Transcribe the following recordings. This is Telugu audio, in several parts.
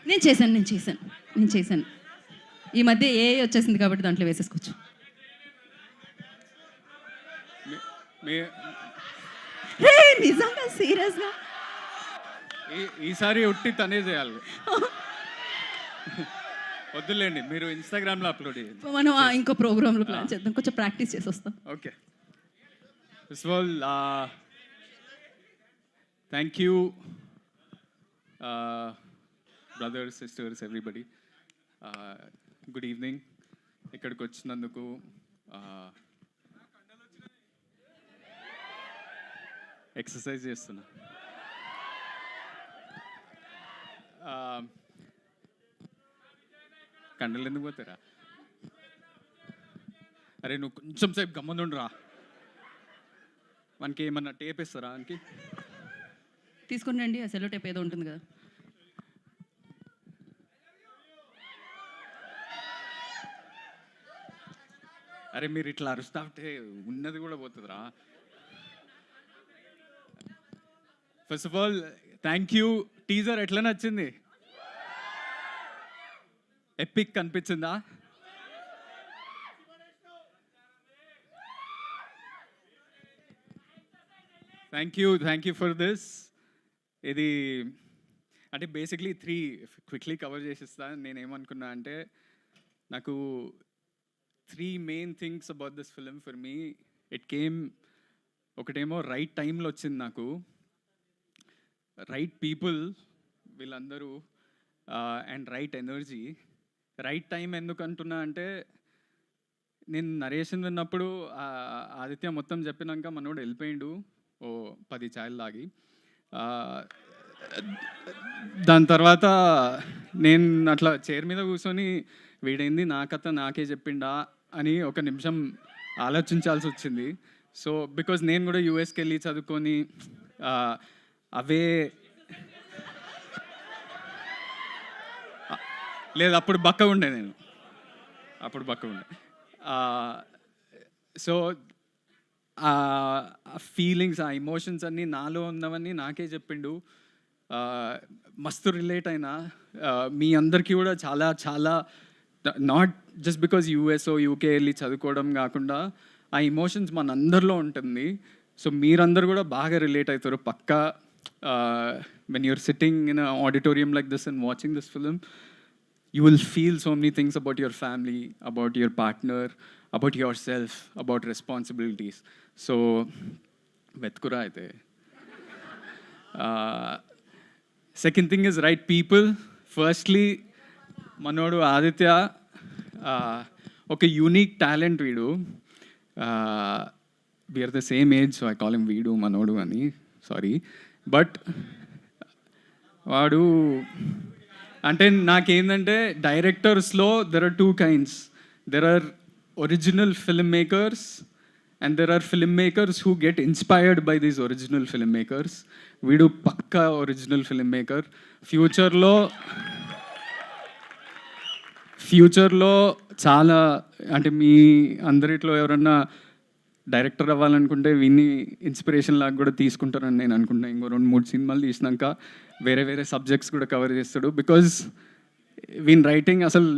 నేను చేశాను. ఈ మధ్య ఏఐ వచ్చేసింది కాబట్టి దాంట్లో వేసేసుకోవచ్చు. మీ- రే నిజంగా సీరియస్గా ఈసారి ఉట్టి తనే చేయాలి. వద్దులేండి, మీరు ఇన్స్టాగ్రామ్లో అప్లోడ్ చేయండి. మనం ఇంకో ప్రోగ్రాంలో ప్లాన్ చేద్దాం, కొంచెం ప్రాక్టీస్ చేసి వస్తాం. Okay, first of all thank you brothers, sisters, everybody. Good evening. ఇక్కడికి వచ్చినందుకు ఎక్సర్సైజ్ చేస్తున్నా. కండలు ఎందుకు పోతారా? అరే నువ్వు కొంచెం సేపు గమ్మునుండురా. మనకి ఏమన్నా టేప్ ఇస్తారా? మనకి తీసుకుని రండి, ఆ సెల్లో టేప్ ఏదో ఉంటుంది కదా. అరే మీరు ఇట్లా అరుస్తా ఉంటే ఉన్నది కూడా పోతుందిరా. First of all thank you. Teaser ఎట్లా నచ్చింది? ఎపిక్ కనిపించిందా? Thank you for this. ఇది అంటే బేసిక్లీ 3 క్విక్లీ కవర్ చేసిస్తా. నేనేమనుకున్నా అంటే, నాకు 3 main things about this film. For me it came, ఒకటేమో రైట్ టైంలో వచ్చింది నాకు, రైట్ పీపుల్ వీళ్ళందరూ, and right energy. Right time ఎందుకు అంటున్నా అంటే, నేను నరేషన్ విన్నప్పుడు ఆదిత్య మొత్తం చెప్పినాక మనోడు వెళ్ళిపోయిండు ఓ 10 ఛాయలు తాగి. దాని తర్వాత నేను అట్లా చైర్ మీద కూర్చొని వీడైంది నా కథ నాకే చెప్పిండా అని ఒక నిమిషం ఆలోచించాల్సి వచ్చింది. సో బికాజ్ నేను కూడా యూఎస్కి వెళ్ళి చదువుకొని అవే లేదు, అప్పుడు బక్క ఉండే, సో ఆ ఫీలింగ్స్, ఆ ఎమోషన్స్ అన్నీ నాలో ఉన్నవన్నీ నాకే చెప్పిండు. మస్తు రిలేట్ అయినా. మీ అందరికీ కూడా చాలా చాలా, నాట్ జస్ట్ బికాజ్ యూఎస్ఓ యూకే వెళ్ళి చదువుకోవడం కాకుండా ఆ ఎమోషన్స్ మనందరిలో ఉంటుంది. సో మీరందరూ కూడా బాగా రిలేట్ అవుతారు పక్కా. when you're sitting in an auditorium like this and watching this film, you will feel so many things about your family, about your partner, about yourself, about responsibilities. So vetkura aithe. Second thing is right people. Firstly, manodu Aditya oka unique talent veedu. We are the same age, so I call him Veedu Manodu ani. Sorry, but వాడు అంటే నాకేంటంటే, డైరెక్టర్స్లో there are 2 kinds. There are original film makers and there are film makers who get inspired by these original film makers. వీడు పక్కా ఒరిజినల్ ఫిల్మ్ మేకర్. ఫ్యూచర్లో చాలా, అంటే మీ అందరిట్లో ఎవరన్నా డైరెక్టర్ అవ్వాలనుకుంటే వీన్ని ఇన్స్పిరేషన్ లాగా కూడా తీసుకుంటారని నేను అనుకుంటున్నాను. ఇంకో 2-3 సినిమాలు తీసినాక వేరే వేరే సబ్జెక్ట్స్ కూడా కవర్ చేస్తాడు. బికాజ్ వీన్ రైటింగ్ అసలు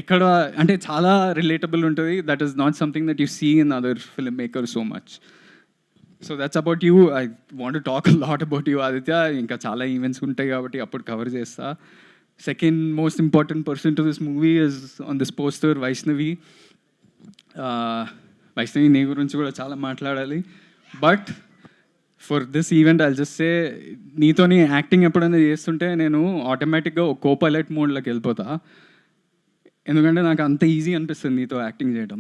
ఎక్కడ అంటే చాలా రిలేటబుల్ ఉంటుంది. That is not something that you see in other film maker so much. So that's about you. I want to talk lot about you Aditya. ఇంకా చాలా ఈవెంట్స్ ఉంటాయి కాబట్టి అప్పుడు కవర్ చేస్తా. Second most important person to this movie is on this poster Vaishnavi. Vaishnavi నీ గురించి కూడా చాలా మాట్లాడాలి. But for this event I'll just say, నీతోని యాక్టింగ్ ఎప్పుడైనా చేస్తుంటే నేను ఆటోమేటిక్గా ఒక కో-పైలట్ మోడ్లోకి వెళ్ళిపోతా. ఎందుకంటే నాకు అంత ఈజీ అనిపిస్తుంది నీతో యాక్టింగ్ చేయడం.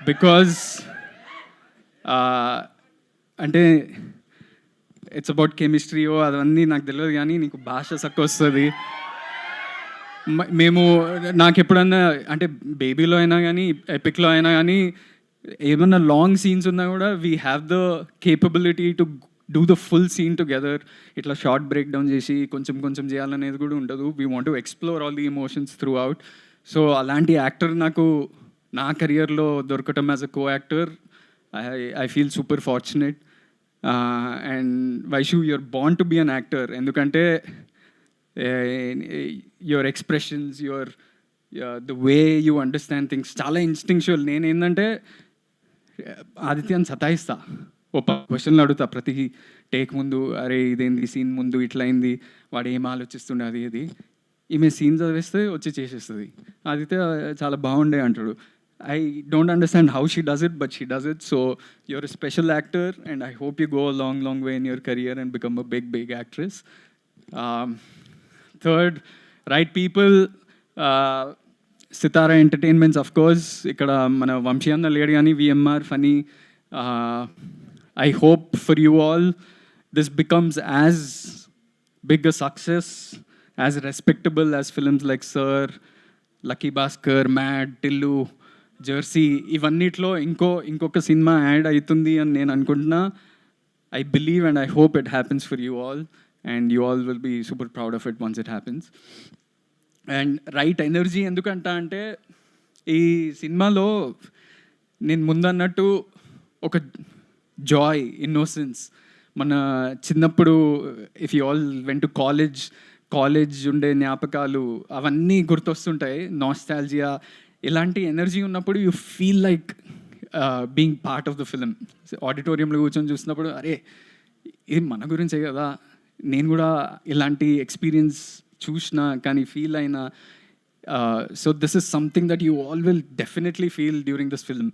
బికాజ్ అంటే ఇట్స్ అబౌట్ కెమిస్ట్రీయో అవన్నీ నాకు తెలియదు, కానీ నీకు భాష చక్కగా వస్తుంది. మేము నాకు ఎప్పుడన్నా అంటే బేబీలో అయినా కానీ ఎపిక్లో అయినా కానీ ఏమన్నా లాంగ్ సీన్స్ ఉన్నా కూడా we have the capability to do the full scene together. ఇట్లా షార్ట్ బ్రేక్ డౌన్ చేసి కొంచెం కొంచెం చేయాలనేది కూడా ఉండదు. We want to explore all the emotions throughout. So అలాంటి యాక్టర్ నాకు నా కెరియర్లో దొరకటం as a co actor, I feel super fortunate. And Vaishu you're born to be an actor. ఎందుకంటే your expressions, your the way you understand things చాలా ఇన్స్టింక్చువల్. నేను ఏంటంటే ఆదిత్యాన్ని సతాయిస్తా, ఓ క్వశ్చన్లు అడుగుతా ప్రతి టేక్ ముందు, అరే ఇదేంది సీన్ ముందు ఇట్లా అయింది, వాడు ఏం ఆలోచిస్తుండే అది ఇది. ఈమె సీన్ చదివేస్తే వచ్చి చేసేస్తుంది. ఆదిత్య చాలా బాగుండే అంటాడు. I don't understand how she does it, but she does it. So you're a special actor, and I hope you go a long, long way in your career and become a big, big actress. Third, right people. Sitara Entertainments, of course. Ikkada mana Vamshi anna ledi ani VMR funny. I hope for you all this becomes as big a success, as respectable as films like Sir, Lucky Bhaskar, Mad, Tillu, Jersey, ఇవన్నిట్లో ఇంకొక సినిమా యాడ్ అవుతుంది అని నేను అనుకుంటున్నా. I believe and I hope it happens for you all, and you all will be super proud of it once it happens. And right energy ఎందుకంట అంటే, ఈ సినిమాలో నేను ముందన్నట్టు ఒక జాయ్, ఇన్నోసెన్స్, మన చిన్నప్పుడు if you all went to college ఉండే జ్ఞాపకాలు అవన్నీ గుర్తొస్తుంటాయి. నాస్టాల్జియా, ఇలాంటి ఎనర్జీ ఉన్నప్పుడు you feel like being part of the film. ఆడిటోరియంలో కూర్చొని చూసినప్పుడు అరే ఇది మన గురించే కదా, నేను కూడా ఇలాంటి ఎక్స్పీరియన్స్ చూసిన కానీ ఫీల్ అయినా. So this is something that you all will definitely feel during this film,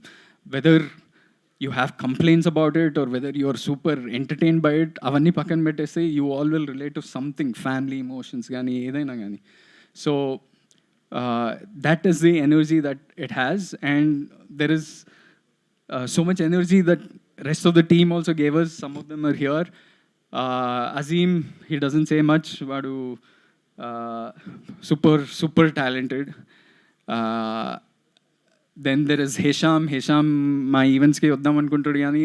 whether you have complaints about it or whether you are super entertain by it. అవన్నీ పక్కన పెట్టేస్తే you all will relate to something, family emotions కానీ ఏదైనా కానీ. So that is the energy that it has, and there is so much energy that rest of the team also gave us. Some of them are here. Azim, he doesn't say much, vadu super talented. Then there is Hesham మా ఈవెంట్స్కి వద్దాం అనుకుంటాడు కానీ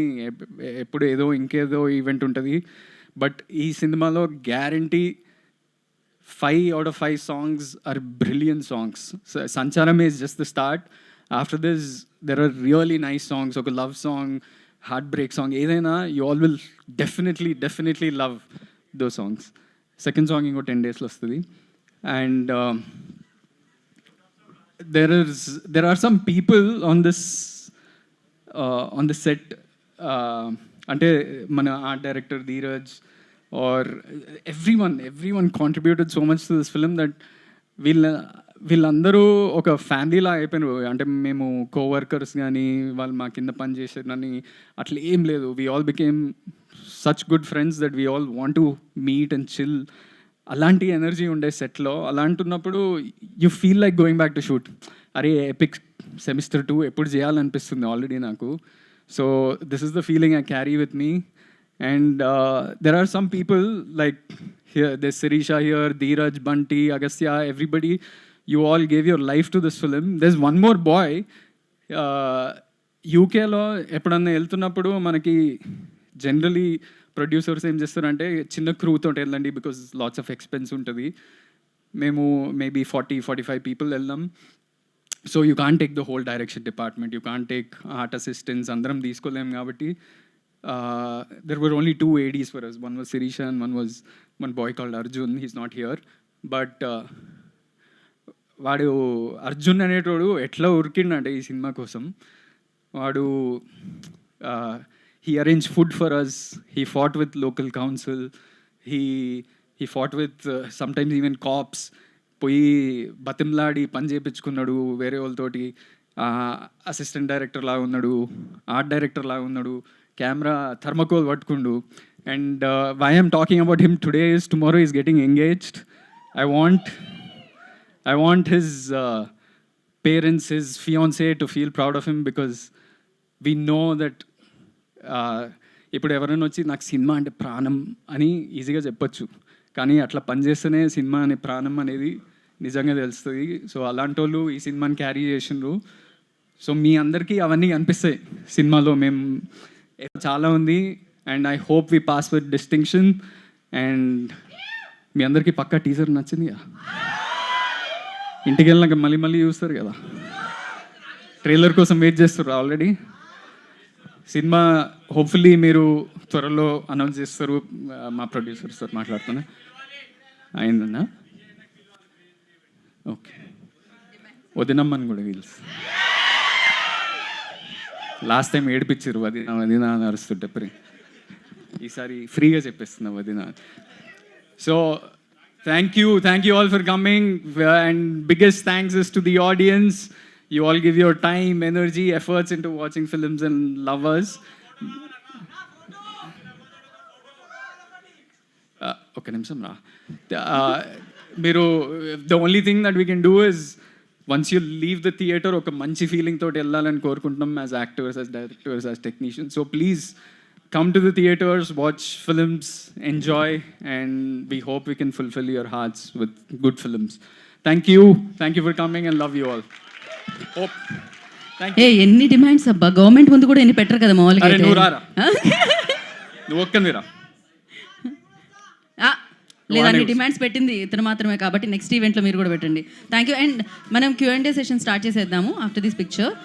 ఎప్పుడు ఏదో ఇంకేదో ఈవెంట్ ఉంటుంది. బట్ ఈ సినిమాలో guarantee 5 out of 5 songs are brilliant songs. So Sancharam is just the start. After this, there are really nice songs. Like a love song, heartbreak song. Edaina, you all will definitely love those songs. Second song ingo 10 days lo vastadi. And there are some people on the set. Ante mana art director Dheeraj, or everyone contributed so much to this film that వీళ్ళందరూ ఒక ఫ్యామిలీలా అయిపోయినారు. అంటే మేము కోవర్కర్స్ కానీ వాళ్ళు మా కింద పని చేసేదని అట్లా ఏం లేదు. We all became such good friends that we all want to meet and chill. అలాంటి ఎనర్జీ ఉండే సెట్లో. అలాంటున్నప్పుడు you feel like going back to shoot. అరే ఎపిక్ సెమిస్టర్ 2 ఎప్పుడు చేయాలనిపిస్తుంది ఆల్రెడీ నాకు. So this is the feeling I carry with me. And there are some people like here, there's Sirisha here, Dheeraj, Bunty, Agastya, everybody. You all gave your life to this film. There's one more boy. యూకేలో ఎప్పుడన్నా వెళ్తున్నప్పుడు మనకి జనరలీ ప్రొడ్యూసర్స్ ఏం చేస్తారంటే చిన్న క్రూతో వెళ్ళండి, బికాజ్ లాట్స్ ఆఫ్ ఎక్స్పెన్స్ ఉంటుంది. మేము మేబీ 40-45 పీపుల్ వెళ్దాం. So you can't take the whole direction department, you can't take art assistants, అందరం తీసుకోలేము. కాబట్టి there were only 2 ADs for us. One was Sirisha and one boy called Arjun. He's not here. But వాడు అర్జున్ అనేటోడు ఎట్లా ఉరికిండంటే ఈ సినిమా కోసం. వాడు he arranged food for us. He fought with local council. He fought with sometimes even cops. పోయి బతిమలాడి పని చేయించుకున్నాడు వేరే వాళ్ళతోటి. అసిస్టెంట్ డైరెక్టర్ లాగా ఉన్నాడు, ఆర్ట్ డైరెక్టర్ లాగా ఉన్నాడు, కెమెరా థర్మకోల్ పట్టుకుండు. And why I'm talking about him today is tomorrow is getting engaged. I want his parents, his fiancé to feel proud of him, because we know that ఇప్పుడు ఎవరైనా వచ్చి నాకు సినిమా అంటే ప్రాణం అని ఈజీగా చెప్పచ్చు, కానీ అట్లా పనిచేస్తేనే సినిమా అనే ప్రాణం అనేది నిజంగా తెలుస్తుంది. సో అలాంటి వాళ్ళు ఈ సినిమాని క్యారీ చేసిండ్రు. సో మీ అందరికీ అవన్నీ అనిపిస్తాయి సినిమాలో. మేము చాలా ఉంది. And I hope we pass with distinction. And మీ అందరికీ పక్కా టీజర్ నచ్చింది కదా, ఇంటికి వెళ్ళినాక మళ్ళీ చూస్తారు కదా, ట్రైలర్ కోసం వెయిట్ చేస్తారు ఆల్రెడీ. సినిమా హోప్ఫుల్లీ మీరు త్వరలో అనౌన్స్ చేస్తారు. మా ప్రొడ్యూసర్స్తో మాట్లాడుతున్నా. అయిందన్నా? ఓకే. వదినమ్మని కూడా వీల్స్. లాస్ట్ టైం ఏడిపించారు వదిన వదిన అని అరుస్తుంటే ఈసారి ఫ్రీగా చెప్పేస్తున్నా వదిన. So thank you all for coming, and biggest thanks is to the audience. You all give your time, energy, efforts into watching films and love us. Okay, nimsam ra. The only thing that we can do is once you leave the theater, oka manchi feeling tho ellalani korukuntam as actors, as directors, as technicians. So please come to the theaters, watch films, enjoy, and we hope we can fulfill your hearts with good films. Thank you for coming, and love you all. Hope. Thank you. ఎన్ని డిమాండ్స్ అబ్బా, గవర్నమెంట్ ముందు కూడా ఎన్ని పెట్టరు కదా మామూలుగా. అరే నువ్వు రారా, నువ్వు ఒక్కనిరా. లేదా అన్ని డిమాండ్స్ పెట్టింది ఇతను మాత్రమే, కాబట్టి నెక్స్ట్ ఈవెంట్లో మీరు కూడా పెట్టండి. Thank you. అండ్ మనం Q&A సెషన్ స్టార్ట్ చేసేద్దాము ఆఫ్టర్ దిస్ పిక్చర్.